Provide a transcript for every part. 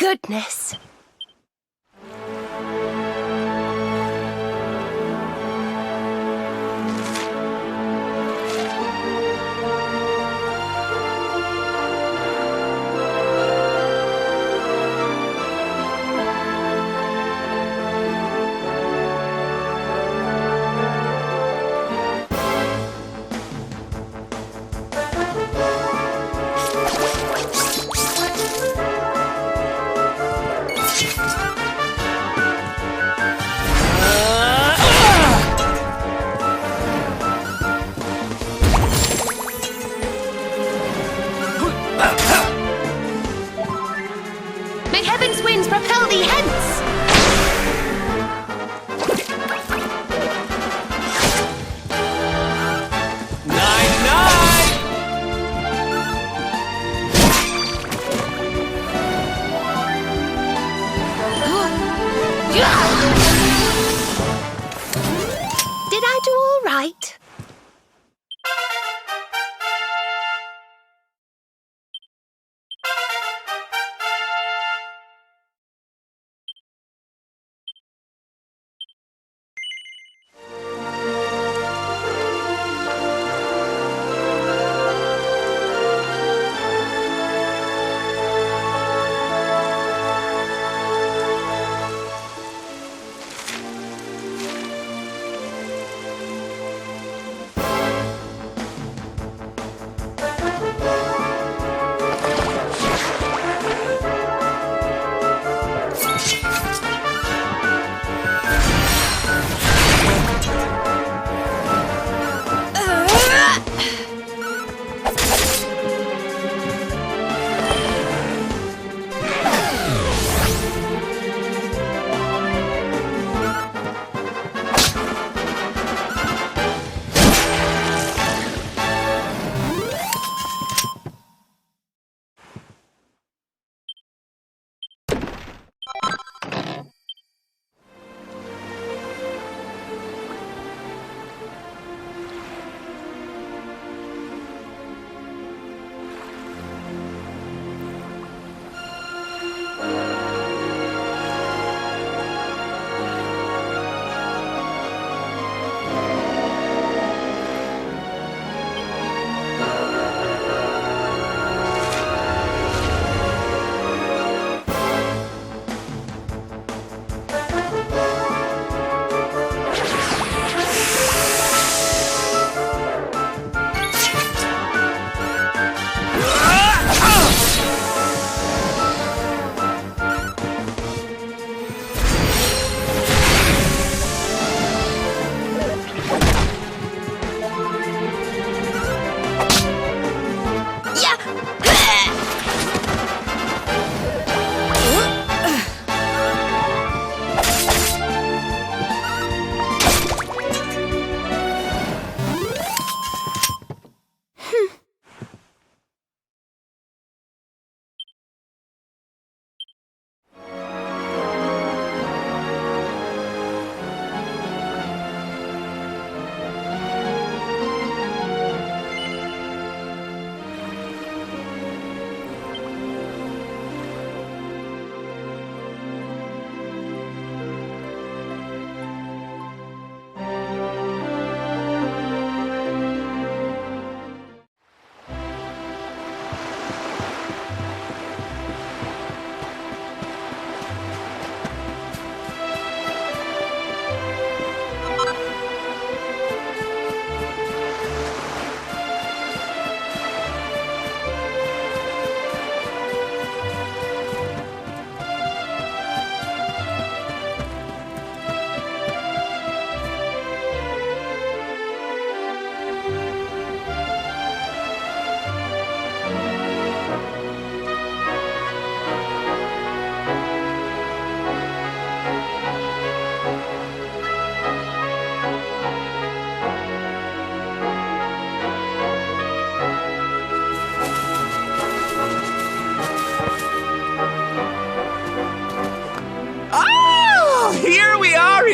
goodness! May heaven's winds propel thee hence! Did I do all right?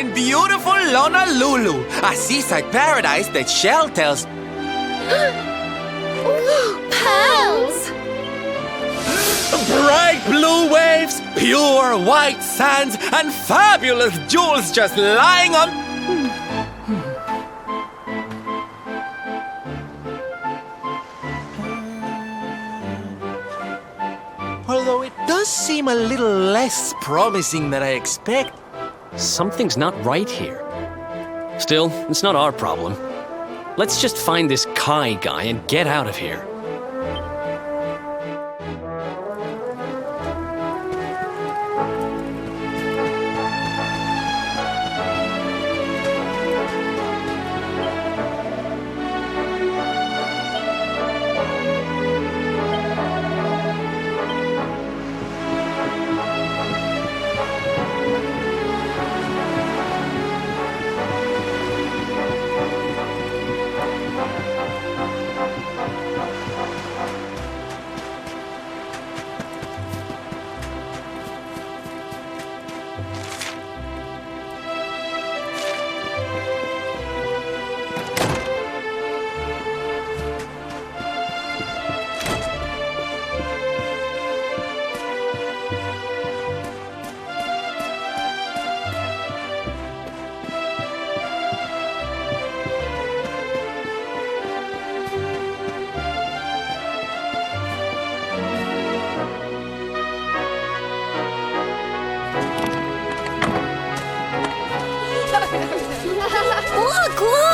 in beautiful Honolulu, a seaside paradise that Shell tells... Pearls! Bright blue waves reefs, pure white sands, and fabulous jewels just lying on... Although it does seem a little less promising than I expect. Something's not right here. Still, it's not our problem. Let's just find this Kai guy and get out of here.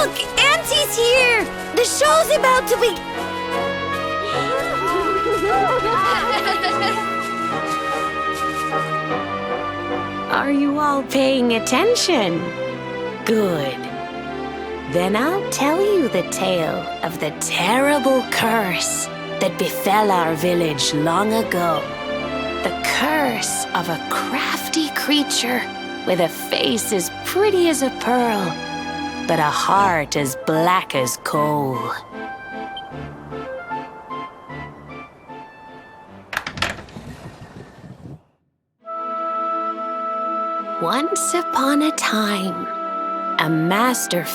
Look! Auntie's here! The show's about to be... Are you all paying attention? Good. Then I'll tell you the tale of the terrible curse that befell our village long ago. The curse of a crafty creature with a face as pretty as a pearl, but a heart as black as coal. Once upon a time, a master...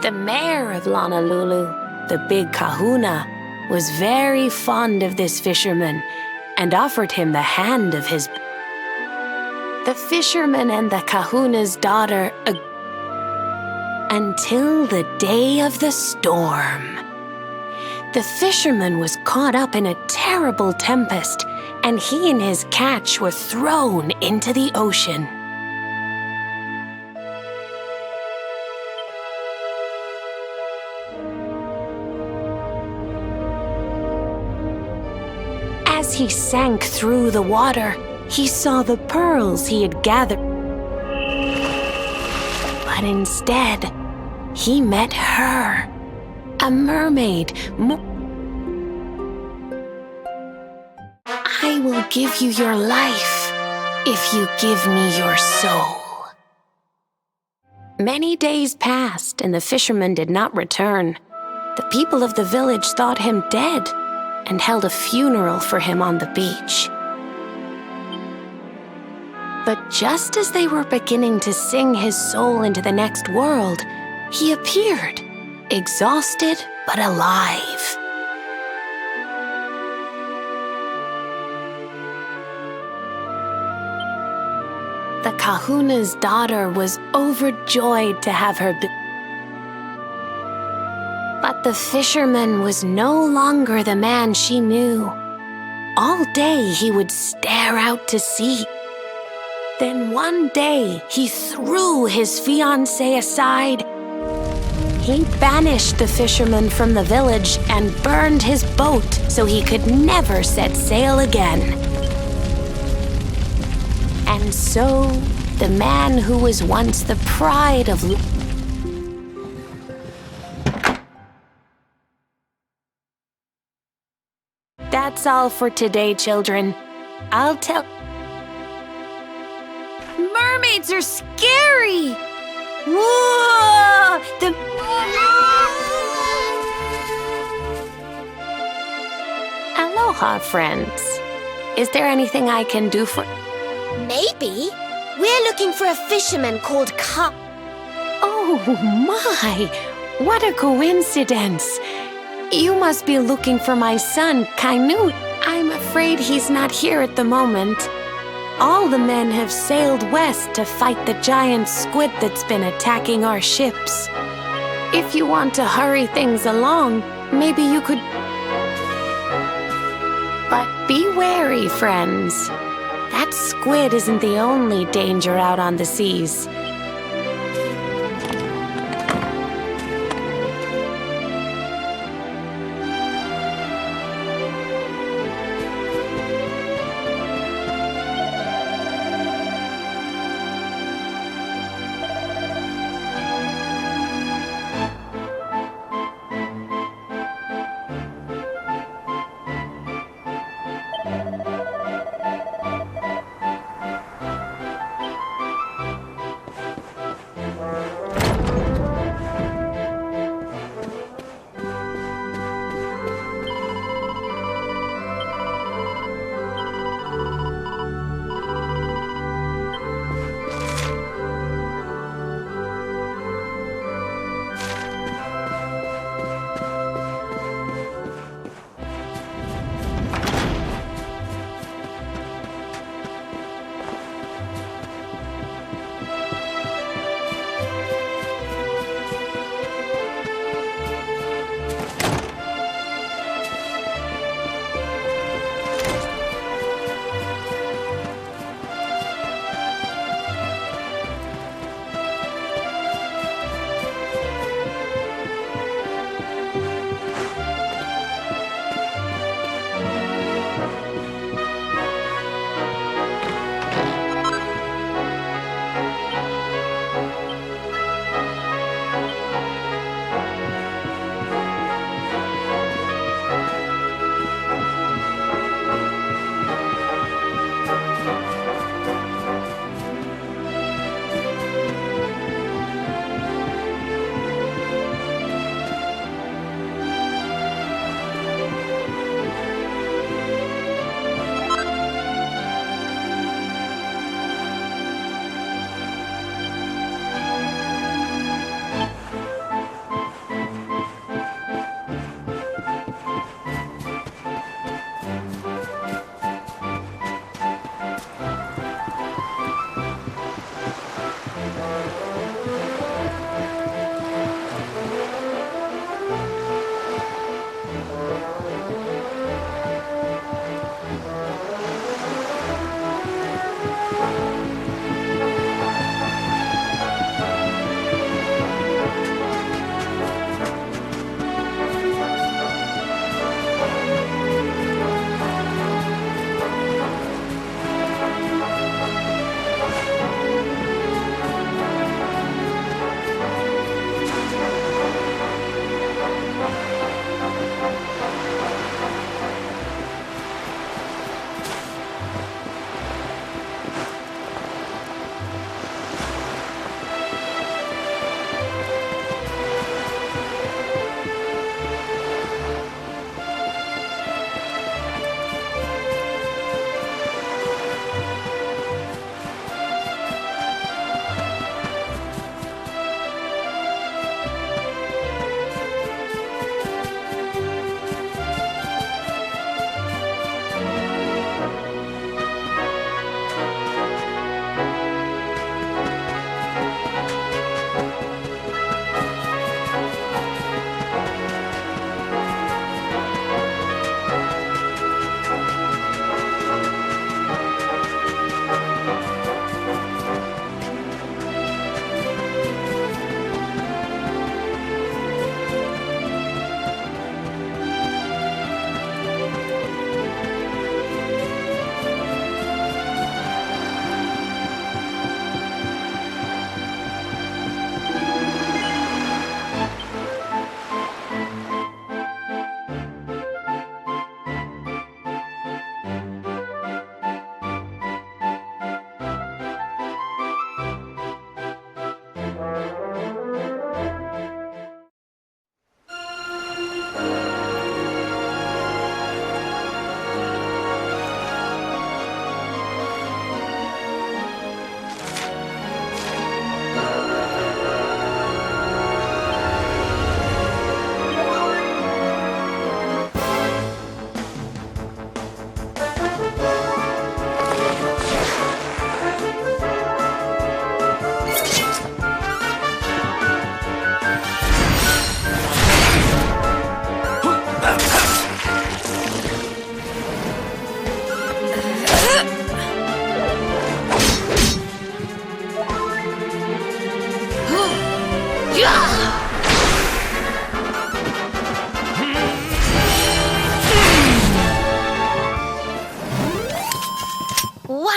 The mayor of Lonalulu, the big kahuna, was very fond of this fisherman and offered him the hand of his... The fisherman and the kahuna's daughter until the day of the storm. The fisherman was caught up in a terrible tempest, and he and his catch were thrown into the ocean. As he sank through the water, he saw the pearls he had gathered. But instead, he met her, a mermaid. I will give you your life if you give me your soul. Many days passed, and the fisherman did not return. The people of the village thought him dead and held a funeral for him on the beach. But just as they were beginning to sing his soul into the next world, he appeared, exhausted but alive. The kahuna's daughter was overjoyed to have her but the fisherman was no longer the man she knew. All day he would stare out to sea. Then one day he threw his fiancée aside. He banished the fisherman from the village and burned his boat so he could never set sail again. And so, the man who was once the pride of... That's all for today, children. I'll tell... Mermaids are scary! Whoa! Aloha, friends. Is there anything I can do for... Maybe. We're looking for a fisherman called Ka... Oh, my! What a coincidence! You must be looking for my son, Kainu. I'm afraid he's not here at the moment. All the men have sailed west to fight the giant squid that's been attacking our ships. If you want to hurry things along, maybe you could... But be wary, friends. That squid isn't the only danger out on the seas.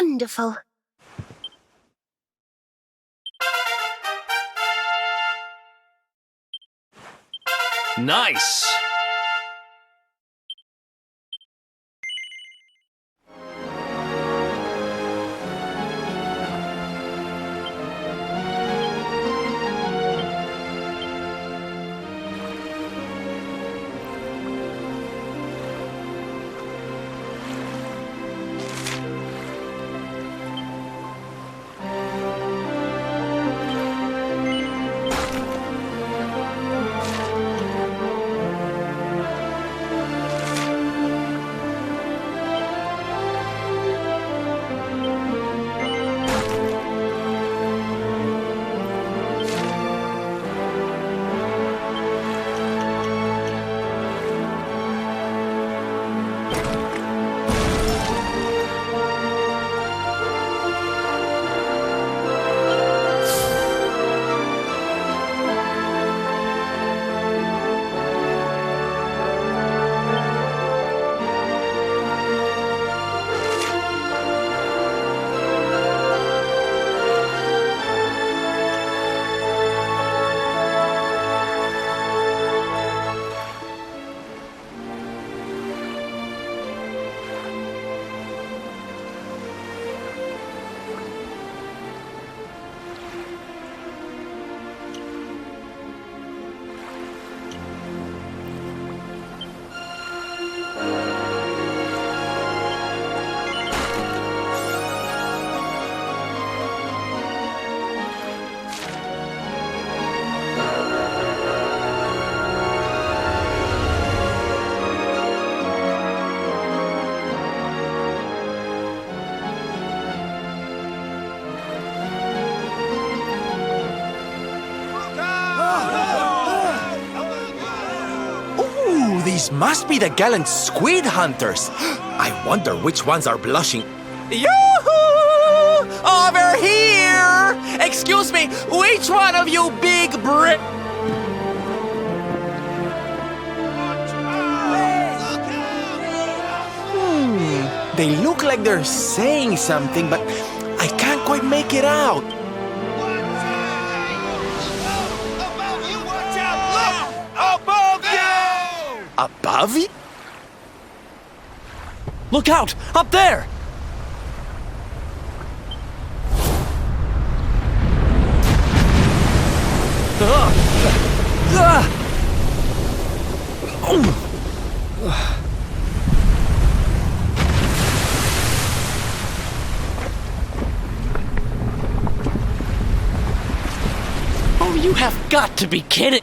wonderful. Nice! Ooh, these must be the gallant squid hunters. I wonder which ones are blushing. Yoo-hoo! Over here! Excuse me, which one of you big They look like they're saying something, but I can't quite make it out. Above you? Look out! Up there! Oh, you have got to be kidding!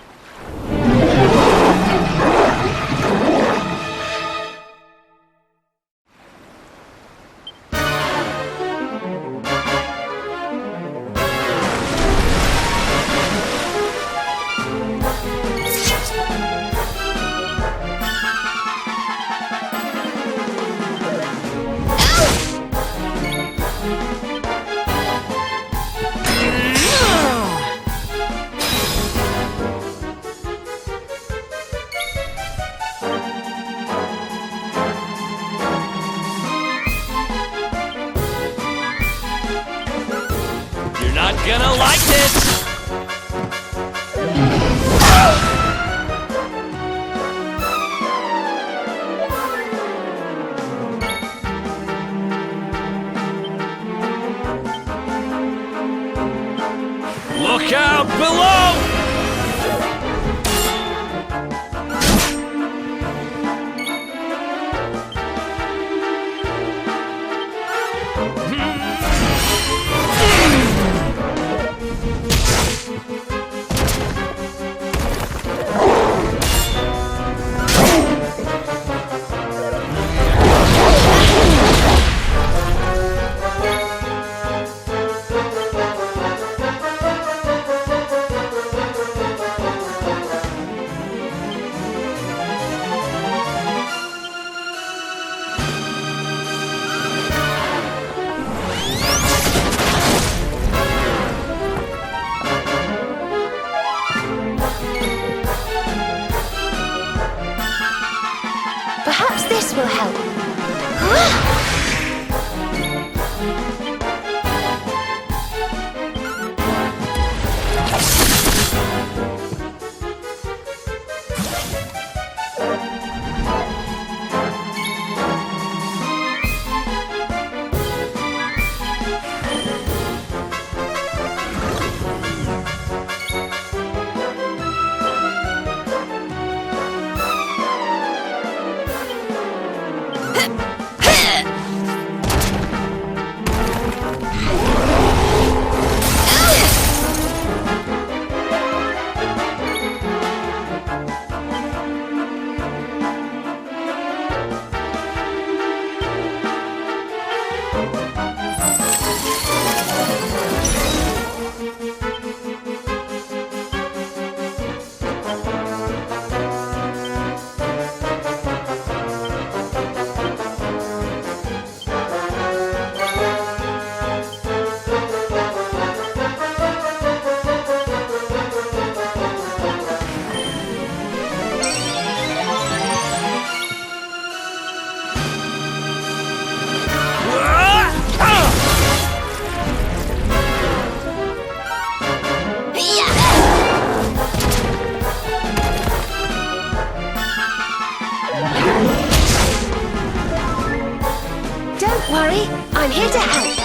Not gonna like this! Look out below! Perhaps this will help. Don't worry, I'm here to help.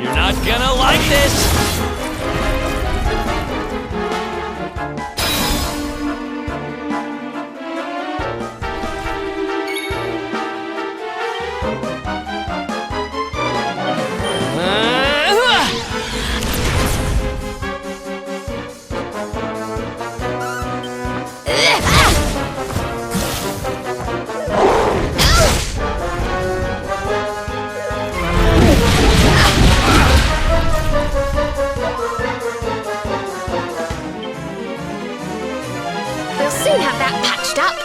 You're not gonna like this! We'll soon have that patched up.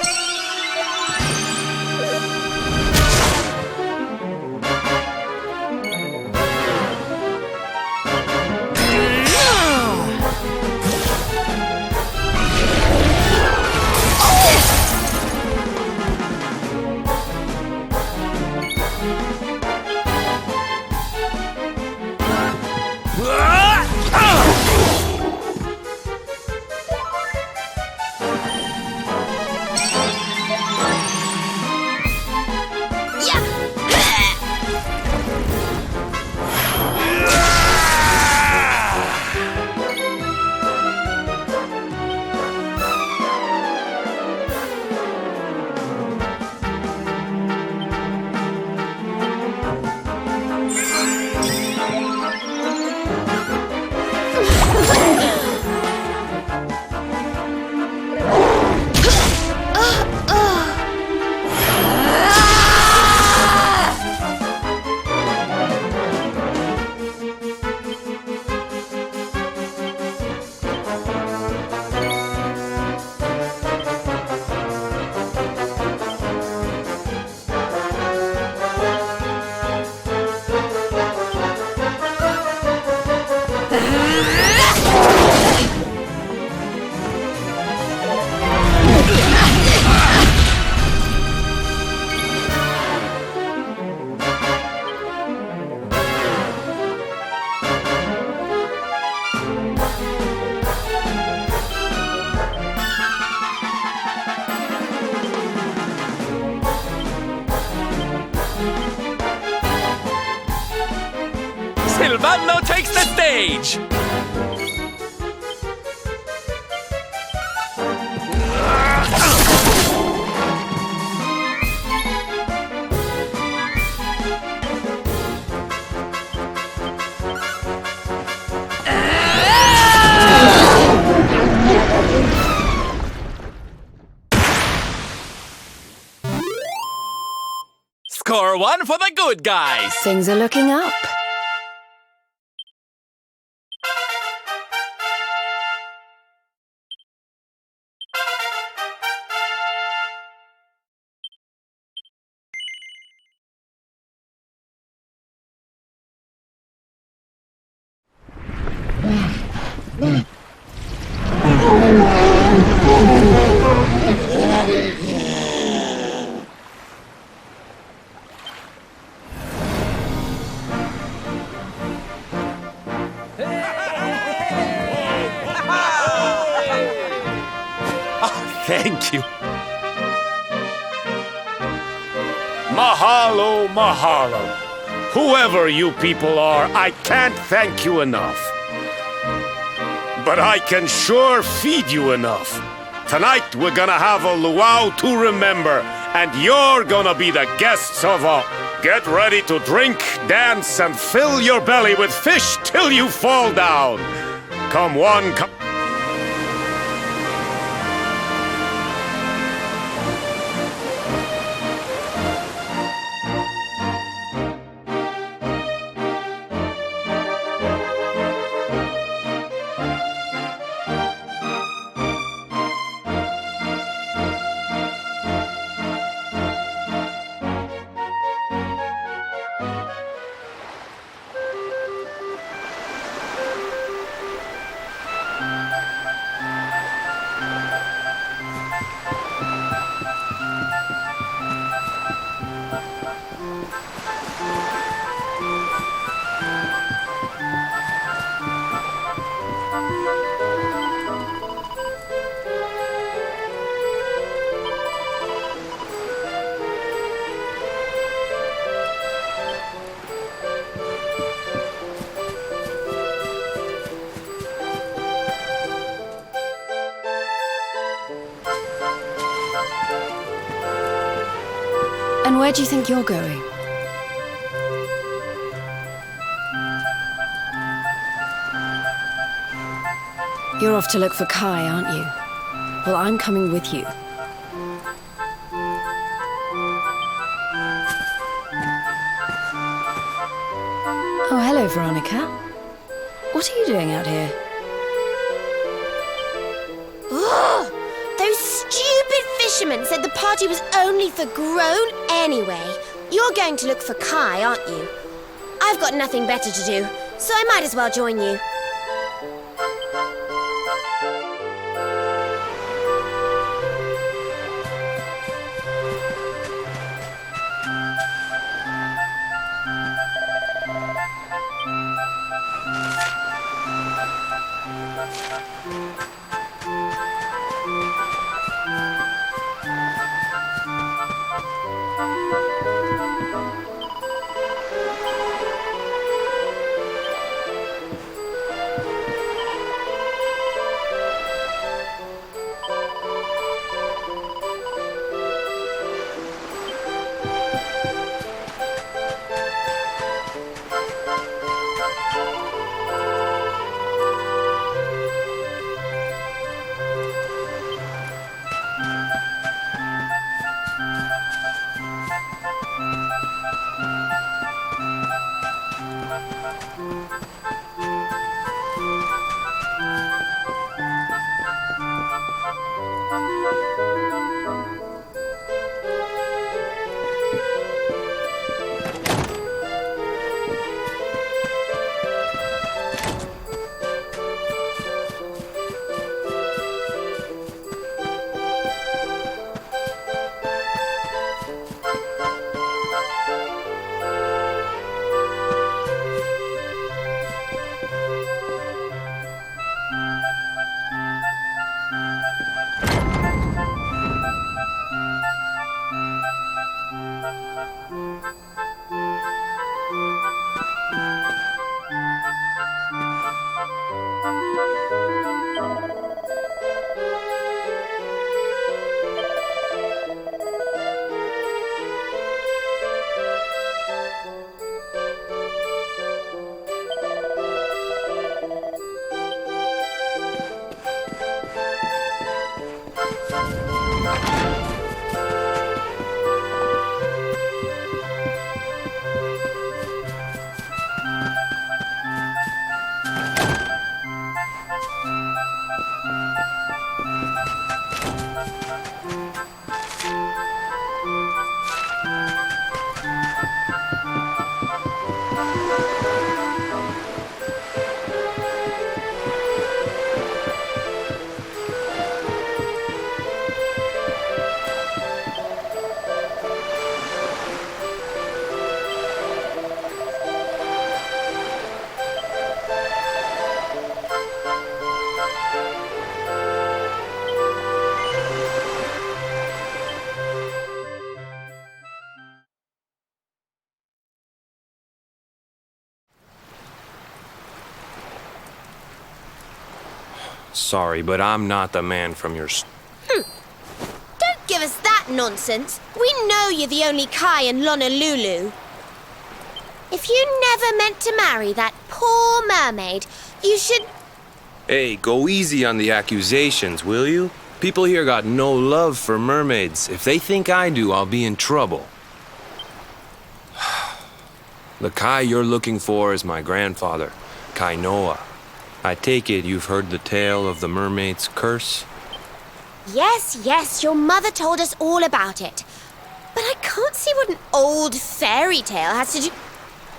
Silvano takes the stage! Score one for the good guys. Things are looking up. Thank you. Mahalo, mahalo. Whoever you people are, I can't thank you enough. But I can sure feed you enough. Tonight we're gonna have a luau to remember, and you're gonna be the guests of all. Get ready to drink, dance, and fill your belly with fish till you fall down. Come one, come... And where do you think you're going? You're off to look for Kai, aren't you? Well, I'm coming with you. Oh, hello, Veronica. What are you doing out here? Ugh! Those stupid fishermen said the party was only for grown anyway. You're going to look for Kai, aren't you? I've got nothing better to do, so I might as well join you. Sorry, but I'm not the man from your... Don't give us that nonsense. We know you're the only Kai in Lonalulu. If you never meant to marry that poor mermaid, you should... Hey, go easy on the accusations, will you? People here got no love for mermaids. If they think I do, I'll be in trouble. The Kai you're looking for is my grandfather, Kainoa. I take it you've heard the tale of the mermaid's curse? Yes, your mother told us all about it. But I can't see what an old fairy tale has to do...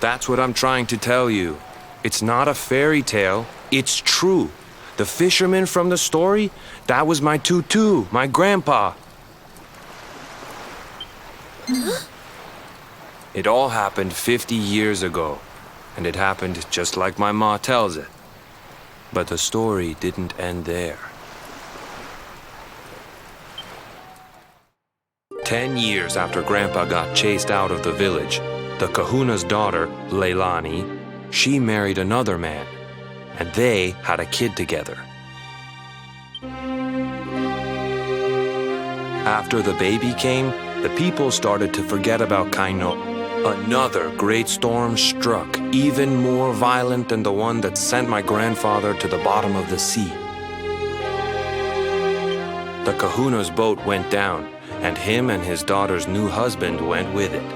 That's what I'm trying to tell you. It's not a fairy tale, it's true. The fisherman from the story, that was my tutu, my grandpa. It all happened 50 years ago, and it happened just like my ma tells it. But the story didn't end there. 10 years after Grandpa got chased out of the village, the kahuna's daughter, Leilani, she married another man, and they had a kid together. After the baby came, the people started to forget about Kainoa. Another great storm struck, even more violent than the one that sent my grandfather to the bottom of the sea. The kahuna's boat went down, and him and his daughter's new husband went with it.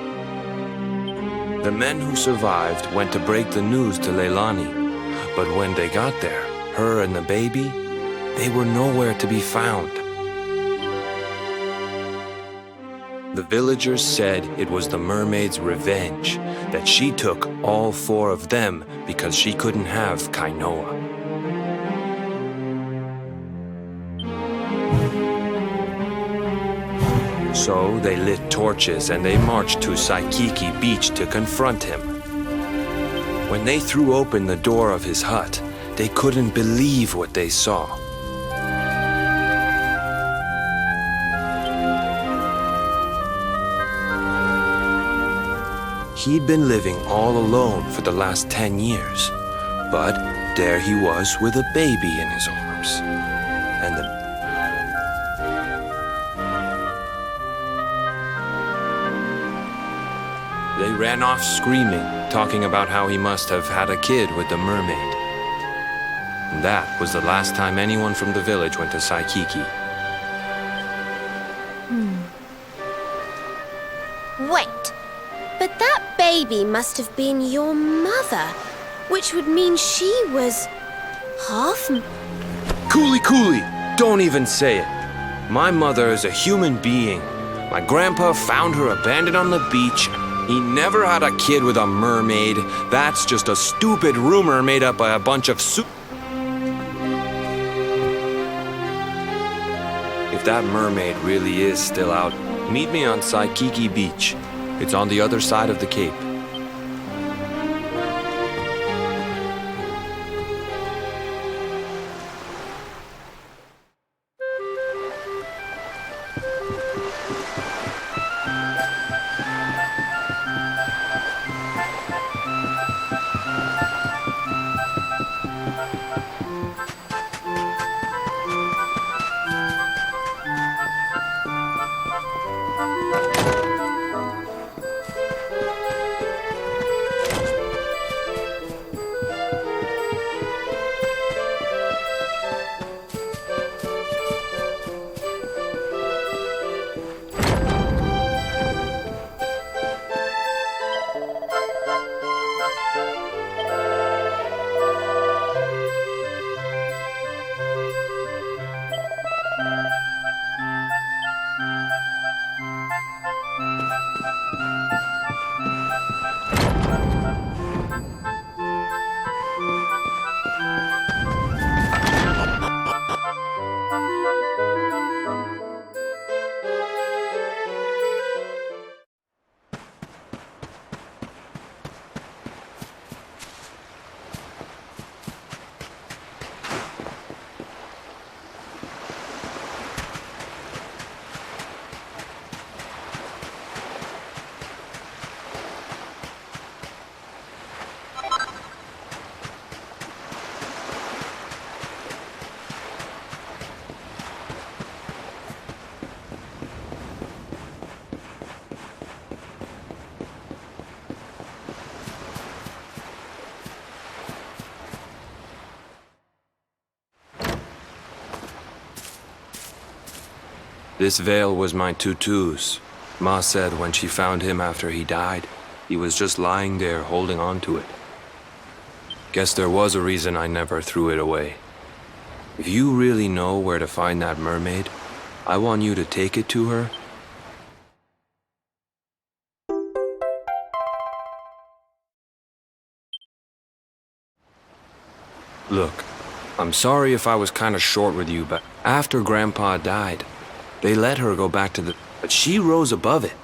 The men who survived went to break the news to Leilani, but when they got there, her and the baby, they were nowhere to be found. The villagers said it was the mermaid's revenge, that she took all 4 of them because she couldn't have Kainoa. So they lit torches and they marched to Saikiki Beach to confront him. When they threw open the door of his hut, they couldn't believe what they saw. He'd been living all alone for the last 10 years, but there he was with a baby in his arms. And they ran off screaming, talking about how he must have had a kid with the mermaid. And that was the last time anyone from the village went to Saikiki. Wait, but that baby must have been your mother, which would mean she was half... Cooley, don't even say it. My mother is a human being. My grandpa found her abandoned on the beach. He never had a kid with a mermaid. That's just a stupid rumor made up by a bunch of If that mermaid really is still out, meet me on Saikiki Beach. It's on the other side of the cape. This veil was my tutu's. Ma said when she found him after he died, he was just lying there holding on to it. Guess there was a reason I never threw it away. If you really know where to find that mermaid, I want you to take it to her. Look, I'm sorry if I was kind of short with you, but after Grandpa died, they let her go back to the... But she rose above it,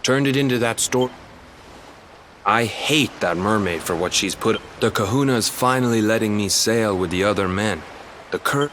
turned it into that store. I hate that mermaid for what she's put... The Kahuna's finally letting me sail with the other men. The cur...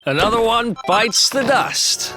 Another one bites the dust.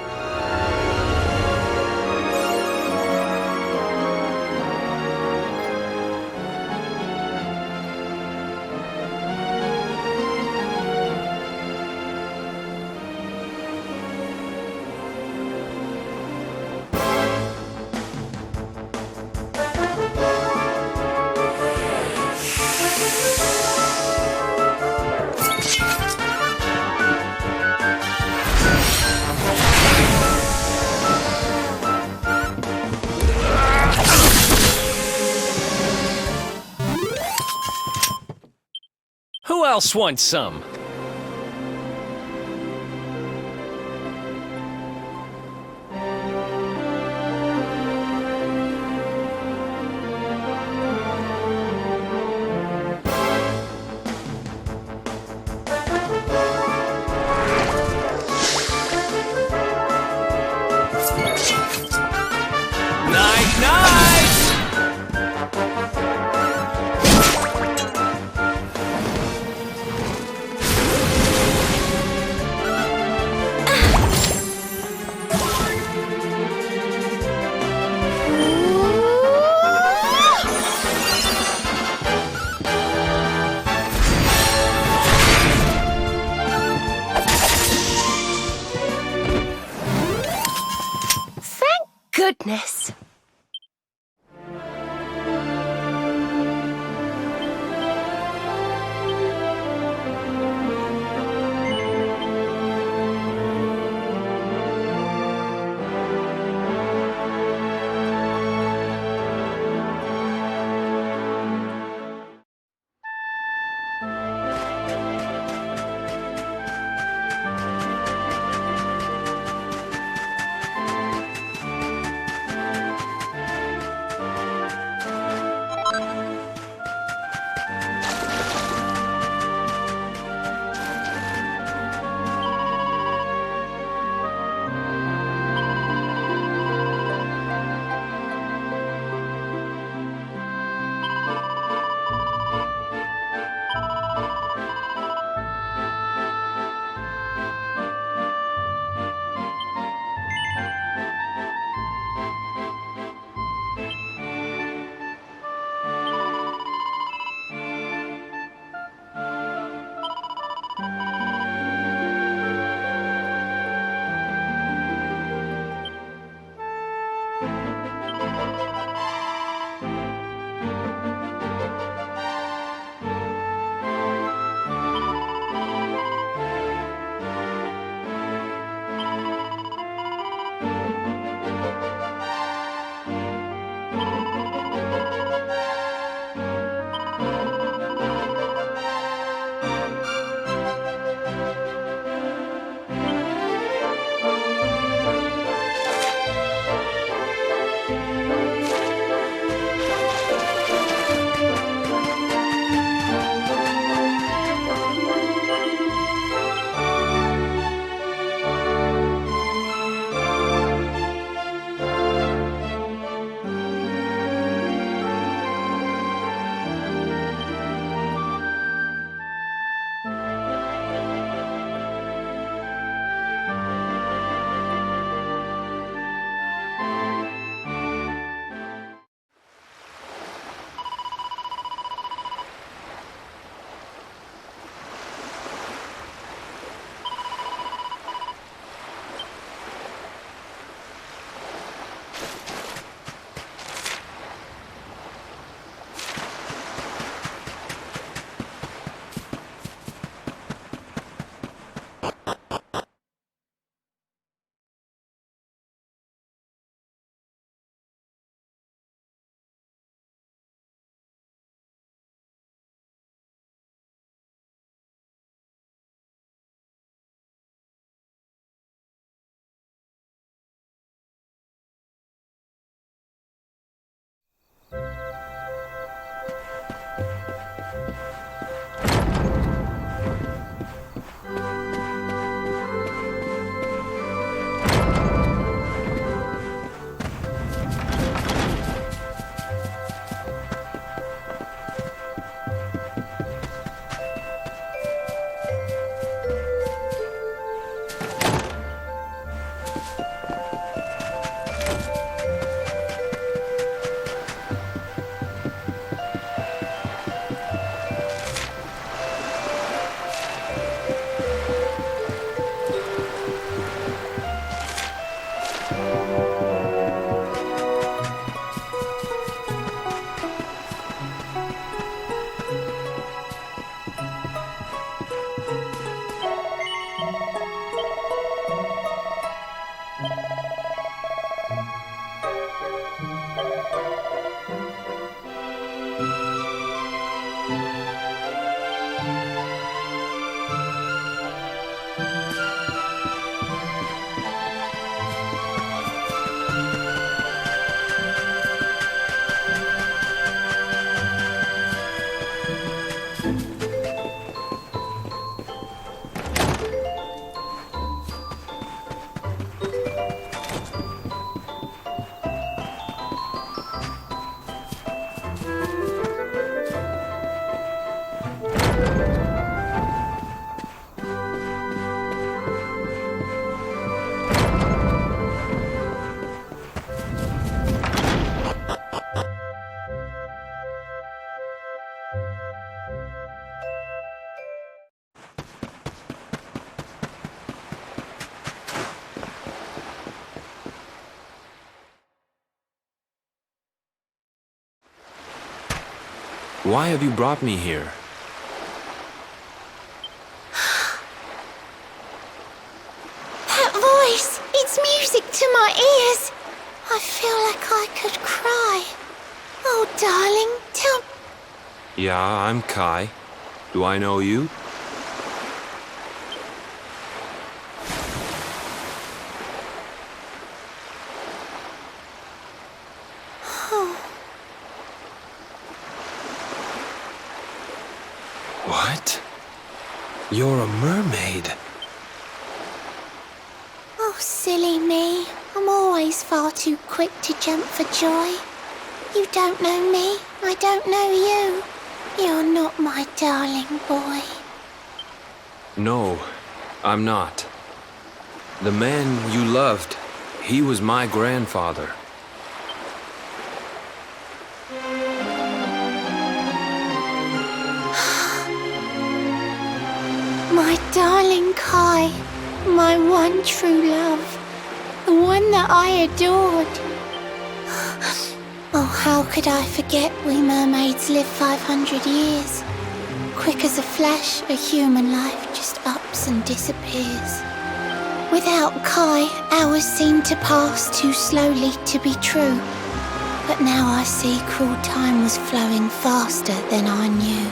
Who else wants some? Night, night! Goodness. Why have you brought me here? That voice! It's music to my ears! I feel like I could cry. Oh, darling, tell... Yeah, I'm Kai. Do I know you? What? You're a mermaid. Oh, silly me. I'm always far too quick to jump for joy. You don't know me, I don't know you. You're not my darling boy. No, I'm not. The man you loved, he was my grandfather. My darling Kai, my one true love, the one that I adored. Oh, how could I forget we mermaids live 500 years? Quick as a flash, a human life just ups and disappears. Without Kai, hours seem to pass too slowly to be true. But now I see cruel time was flowing faster than I knew.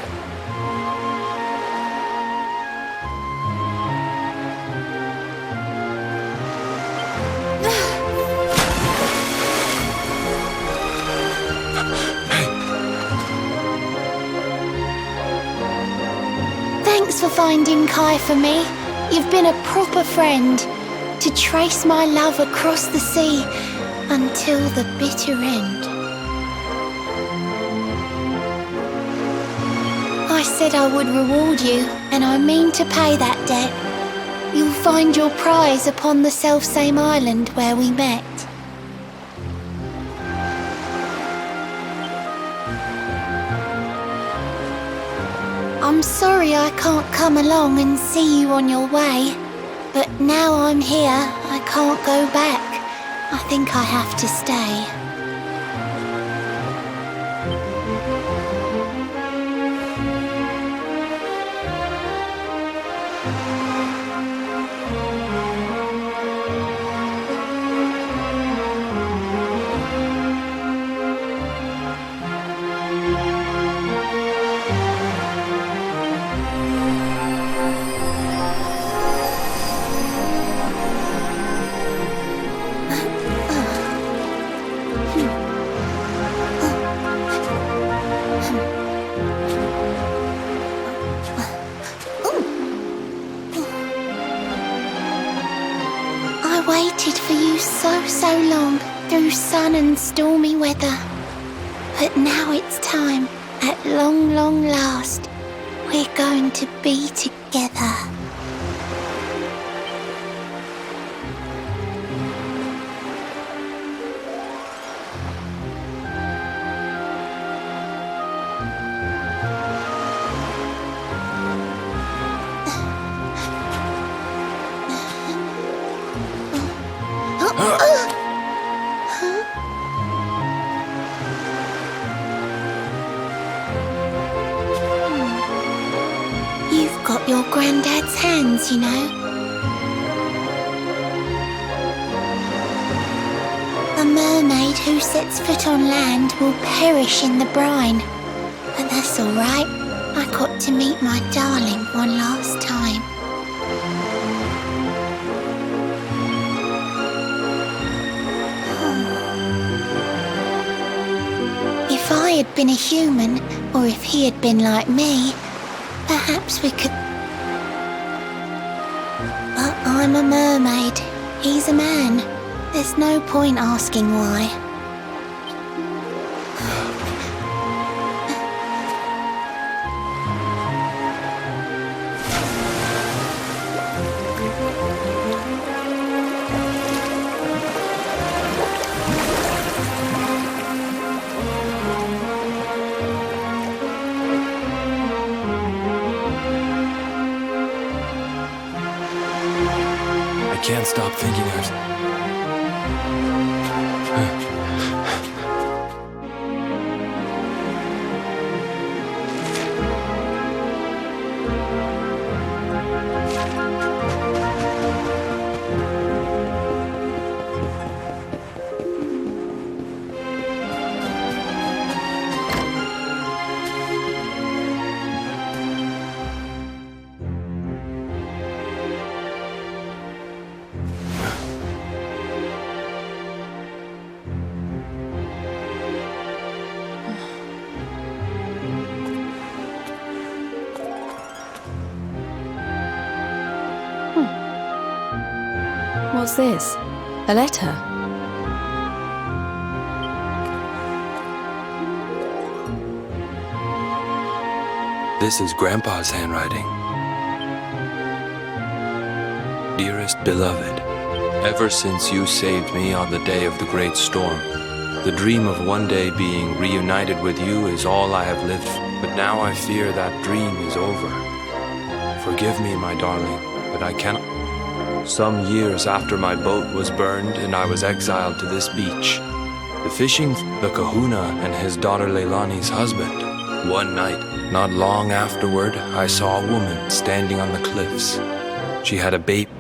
Thanks for finding Kai for me. You've been a proper friend. To trace my love across the sea until the bitter end. I said I would reward you, and I mean to pay that debt. You'll find your prize upon the selfsame island where we met. I'm sorry I can't come along and see you on your way, but now I'm here, I can't go back. I think I have to stay. I waited for you so long through sun and stormy weather. But now it's time, at long last, we're going to be together. You've got your granddad's hands, you know. A mermaid who sets foot on land will perish in the brine. But that's all right. I got to meet my darling one last time. If I had been a human, or if he had been like me, perhaps we could... But I'm a mermaid. He's a man. There's no point asking why. I can't stop thinking What's this? A letter? This is Grandpa's handwriting. Dearest beloved, ever since you saved me on the day of the great storm, the dream of one day being reunited with you is all I have lived for. But now I fear that dream is over. Forgive me, my darling, but I cannot. Some years after my boat was burned and I was exiled to this beach, the kahuna and his daughter Leilani's husband. One night, not long afterward, I saw a woman standing on the cliffs. She had a baby.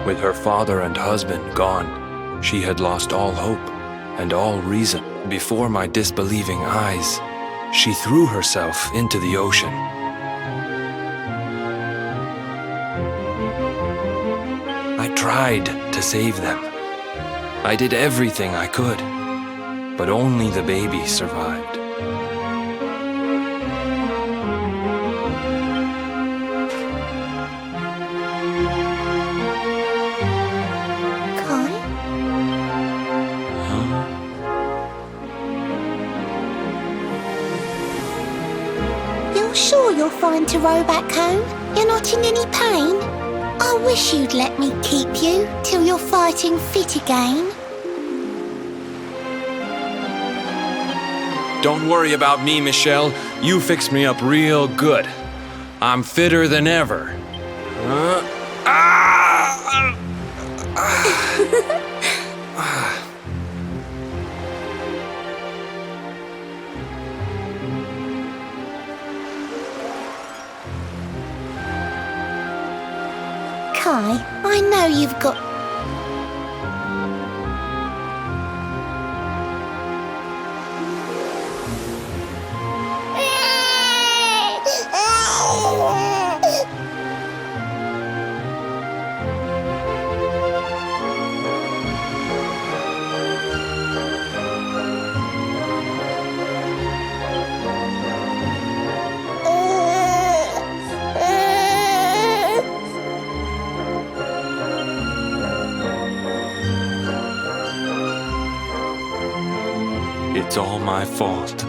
With her father and husband gone, she had lost all hope and all reason. Before my disbelieving eyes, she threw herself into the ocean. I tried to save them. I did everything I could, but only the baby survived. Kai? You're sure you're fine to row back home? You're not in any pain? I wish you'd let me keep you till you're fighting fit again. Don't worry about me, Michelle. You fixed me up real good. I'm fitter than ever. Kai, I know you've got... It's all my fault.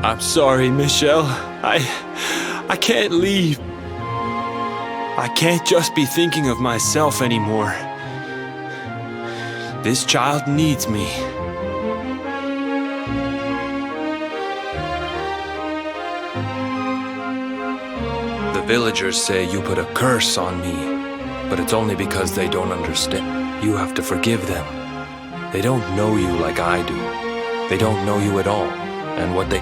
I'm sorry, Michelle. I can't leave. I can't just be thinking of myself anymore. This child needs me. The villagers say you put a curse on me, but it's only because they don't understand. You have to forgive them. They don't know you like I do. They don't know you at all, and what they...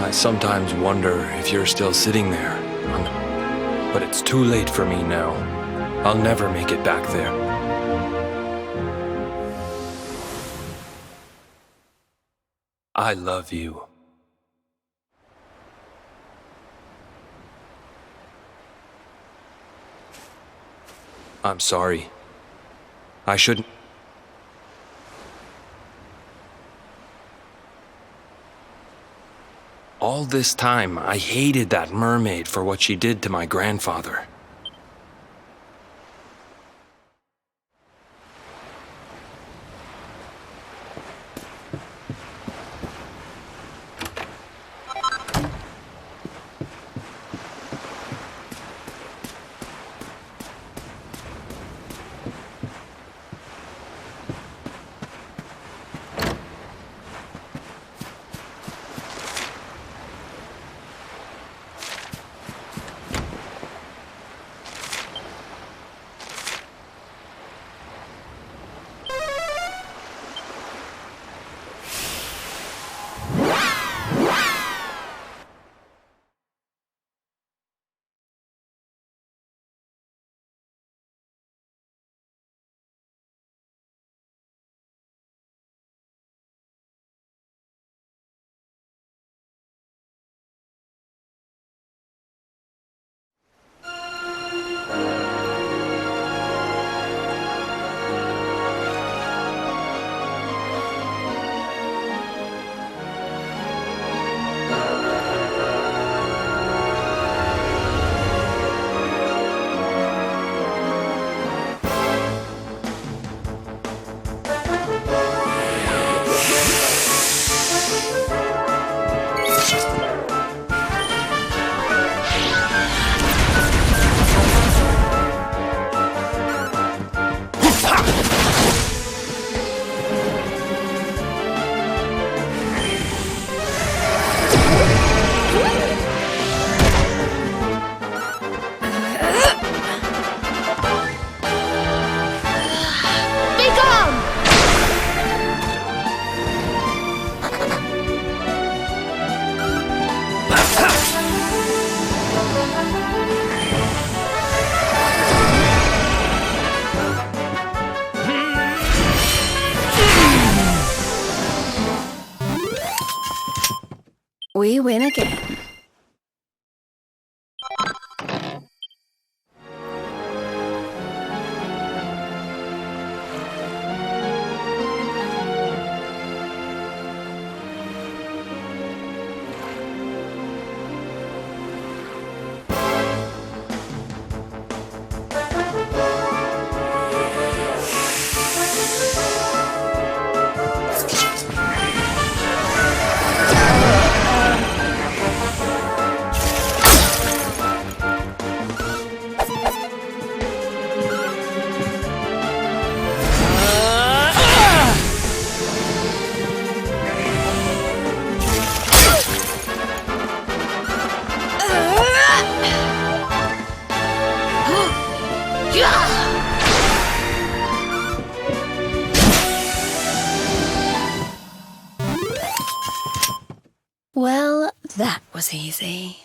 I sometimes wonder if you're still sitting there, but it's too late for me now. I'll never make it back there. I love you. I'm sorry. I shouldn't... All this time, I hated that mermaid for what she did to my grandfather. We win again. Well, that was easy.